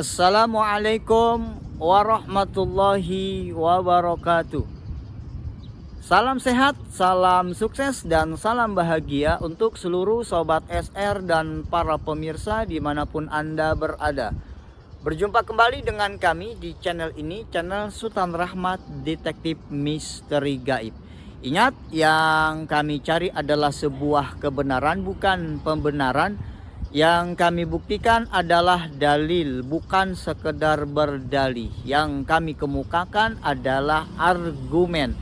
Assalamualaikum warahmatullahi wabarakatuh. Salam sehat, salam sukses, dan salam bahagia untuk seluruh Sobat SR dan para pemirsa dimanapun Anda berada. Berjumpa kembali dengan kami di channel ini, channel Sultan Rahmat Detektif Misteri Gaib. Ingat, yang kami cari adalah sebuah kebenaran, bukan pembenaran. Yang kami buktikan adalah dalil, bukan sekedar berdalih. Yang kami kemukakan adalah argumen,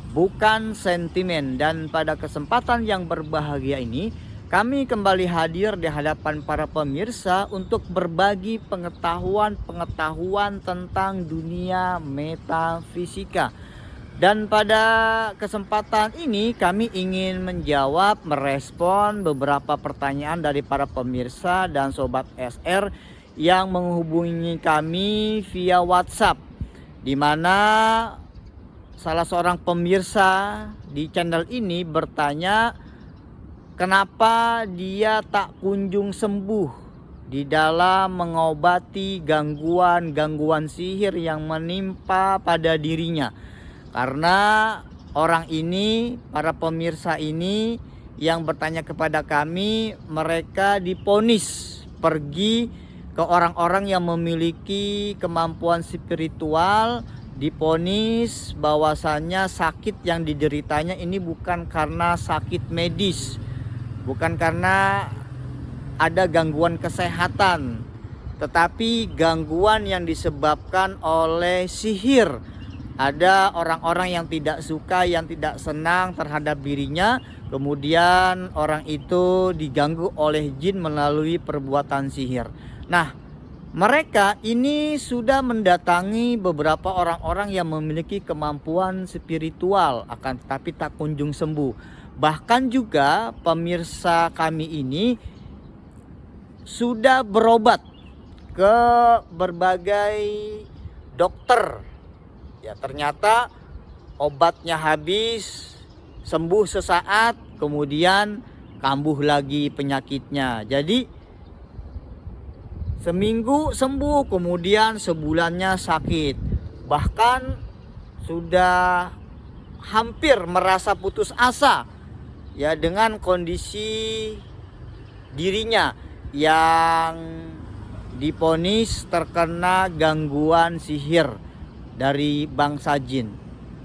bukan sentimen. Dan pada kesempatan yang berbahagia ini, kami kembali hadir di hadapan para pemirsa untuk berbagi pengetahuan tentang dunia metafisika. Dan pada kesempatan ini kami ingin menjawab, merespon beberapa pertanyaan dari para pemirsa dan Sobat SR yang menghubungi kami via WhatsApp, di mana salah seorang pemirsa di channel ini bertanya kenapa dia tak kunjung sembuh di dalam mengobati gangguan sihir yang menimpa pada dirinya. Karena orang ini, para pemirsa ini yang bertanya kepada kami, mereka diponis pergi ke orang-orang yang memiliki kemampuan spiritual, diponis bahwasannya sakit yang dideritanya ini bukan karena sakit medis, bukan karena ada gangguan kesehatan, tetapi gangguan yang disebabkan oleh sihir. Ada orang-orang yang tidak suka, yang tidak senang terhadap dirinya, kemudian orang itu diganggu oleh jin melalui perbuatan sihir. Nah, mereka ini sudah mendatangi beberapa orang-orang yang memiliki kemampuan spiritual, akan tetapi tak kunjung sembuh. Bahkan juga pemirsa kami ini sudah berobat ke berbagai dokter. Ya, ternyata obatnya habis, sembuh sesaat, kemudian kambuh lagi penyakitnya. Jadi seminggu sembuh, kemudian sebulannya sakit. Bahkan sudah hampir merasa putus asa ya dengan kondisi dirinya yang diponis terkena gangguan sihir dari bangsa jin.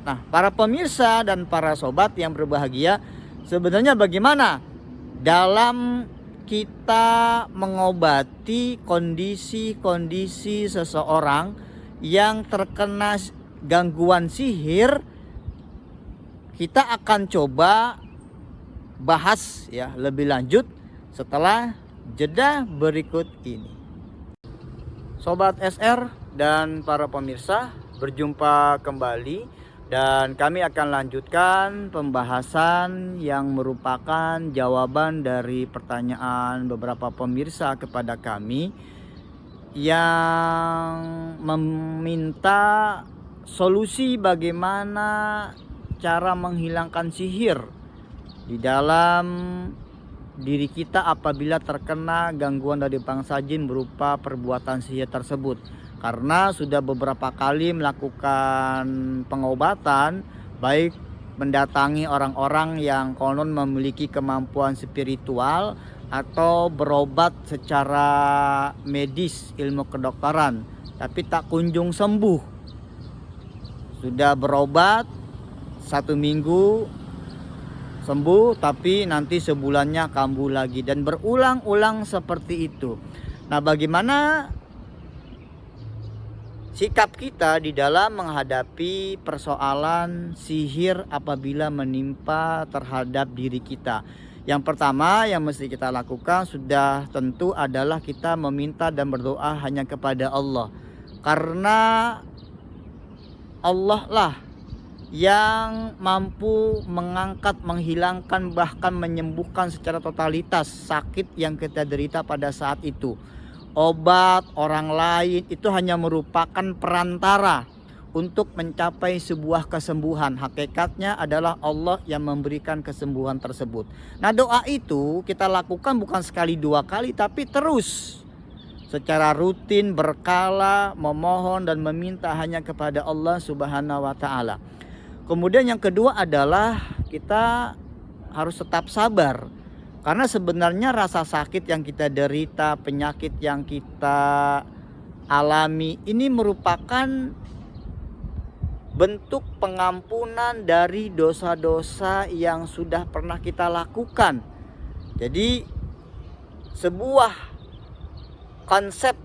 Nah, para pemirsa dan para sobat yang berbahagia, sebenarnya bagaimana dalam kita mengobati kondisi seseorang yang terkena gangguan sihir? Kita akan coba bahas ya lebih lanjut setelah jeda berikut ini. Sobat SR dan para pemirsa, berjumpa kembali dan kami akan lanjutkan pembahasan yang merupakan jawaban dari pertanyaan beberapa pemirsa kepada kami yang meminta solusi bagaimana cara menghilangkan sihir di dalam diri kita apabila terkena gangguan dari bangsa jin berupa perbuatan sihir tersebut. Karena sudah beberapa kali melakukan pengobatan, baik mendatangi orang-orang yang konon memiliki kemampuan spiritual atau berobat secara medis, ilmu kedokteran, tapi tak kunjung sembuh. Sudah berobat 1 minggu sembuh, tapi nanti sebulannya kambuh lagi, dan berulang-ulang seperti itu. Nah, bagaimana sikap kita di dalam menghadapi persoalan sihir apabila menimpa terhadap diri kita? Yang pertama yang mesti kita lakukan sudah tentu adalah kita meminta dan berdoa hanya kepada Allah. Karena Allah lah yang mampu mengangkat, menghilangkan, bahkan menyembuhkan secara totalitas sakit yang kita derita pada saat itu. Obat orang lain itu hanya merupakan perantara untuk mencapai sebuah kesembuhan. Hakikatnya adalah Allah yang memberikan kesembuhan tersebut. Nah, doa itu kita lakukan bukan sekali 2 kali, tapi terus. secara rutin berkala memohon dan meminta hanya kepada Allah Subhanahu wa taala. Kemudian yang kedua adalah kita harus tetap sabar. Karena sebenarnya rasa sakit yang kita derita, penyakit yang kita alami ini merupakan bentuk pengampunan dari dosa-dosa yang sudah pernah kita lakukan. Jadi sebuah konsep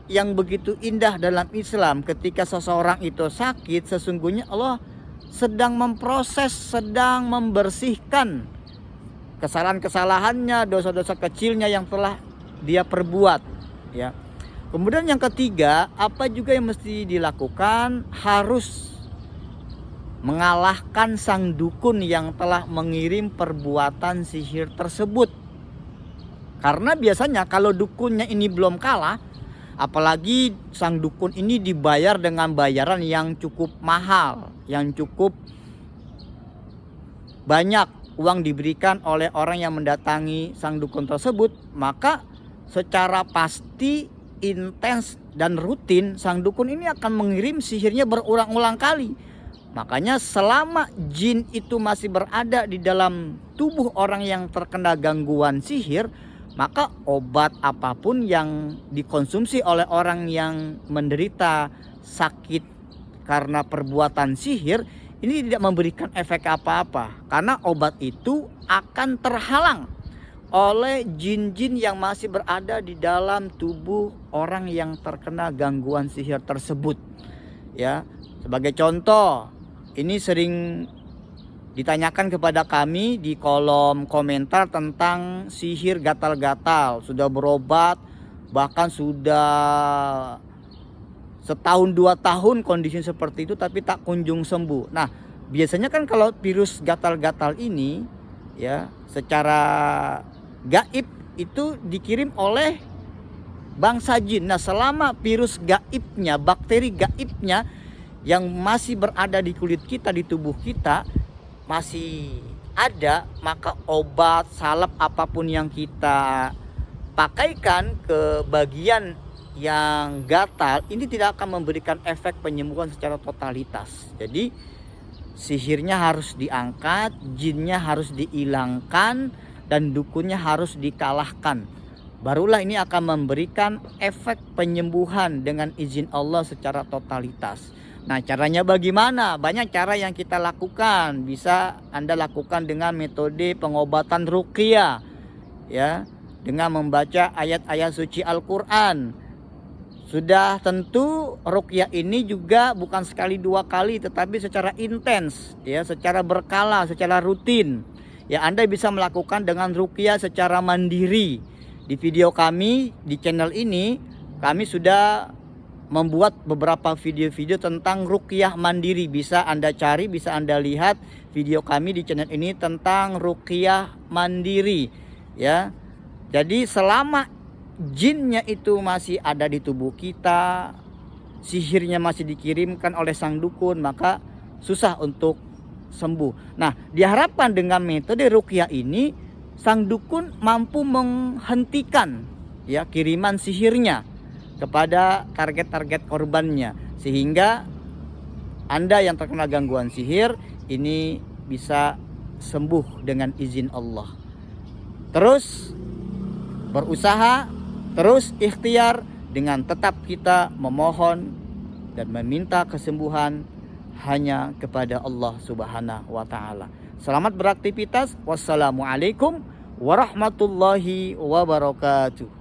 yang begitu indah dalam Islam, ketika seseorang itu sakit, sesungguhnya Allah sedang memproses, sedang membersihkan kesalahan-kesalahannya, dosa-dosa kecilnya yang telah dia perbuat, ya. Kemudian yang ketiga, apa juga yang mesti dilakukan? Harus mengalahkan sang dukun yang telah mengirim perbuatan sihir tersebut. Karena biasanya kalau dukunnya ini belum kalah, apalagi sang dukun ini dibayar dengan bayaran yang cukup mahal, yang cukup banyak uang diberikan oleh orang yang mendatangi sang dukun tersebut, maka secara pasti, intens dan rutin sang dukun ini akan mengirim sihirnya berulang-ulang kali. Makanya selama jin itu masih berada di dalam tubuh orang yang terkena gangguan sihir, maka obat apapun yang dikonsumsi oleh orang yang menderita sakit karena perbuatan sihir ini tidak memberikan efek apa-apa, karena obat itu akan terhalang oleh jin-jin yang masih berada di dalam tubuh orang yang terkena gangguan sihir tersebut. Ya, sebagai contoh, ini sering ditanyakan kepada kami di kolom komentar tentang sihir gatal-gatal, sudah berobat, bahkan sudah setahun 2 tahun kondisi seperti itu tapi tak kunjung sembuh. Nah, biasanya kan kalau virus gatal-gatal ini ya secara gaib itu dikirim oleh bangsa jin. Nah, selama virus gaibnya, bakteri gaibnya yang masih berada di kulit kita, di tubuh kita masih ada, maka obat salep apapun yang kita pakaikan ke bagian yang gatal ini tidak akan memberikan efek penyembuhan secara totalitas. Jadi sihirnya harus diangkat, jinnya harus dihilangkan, dan dukunnya harus dikalahkan. Barulah ini akan memberikan efek penyembuhan dengan izin Allah secara totalitas. Nah, caranya bagaimana? Banyak cara yang kita lakukan. Bisa Anda lakukan dengan metode pengobatan ruqyah, ya, dengan membaca ayat-ayat suci Al-Quran. Sudah tentu ruqyah ini juga bukan sekali 2 kali, tetapi secara intens, ya, secara berkala, secara rutin. Ya, Anda bisa melakukan dengan ruqyah secara mandiri. Di video kami di channel ini, kami sudah membuat beberapa video-video tentang ruqyah mandiri. Bisa Anda cari, bisa Anda lihat video kami di channel ini tentang ruqyah mandiri, ya. Jadi selama jinnya itu masih ada di tubuh kita, sihirnya masih dikirimkan oleh sang dukun, maka susah untuk sembuh. Nah, diharapkan dengan metode ruqyah ini sang dukun mampu menghentikan, ya, kiriman sihirnya kepada target-target korbannya, sehingga Anda yang terkena gangguan sihir ini bisa sembuh dengan izin Allah. Terus berusaha, terus ikhtiar dengan tetap kita memohon dan meminta kesembuhan hanya kepada Allah Subhanahu wa taala. Selamat beraktivitas. Wassalamualaikum warahmatullahi wabarakatuh.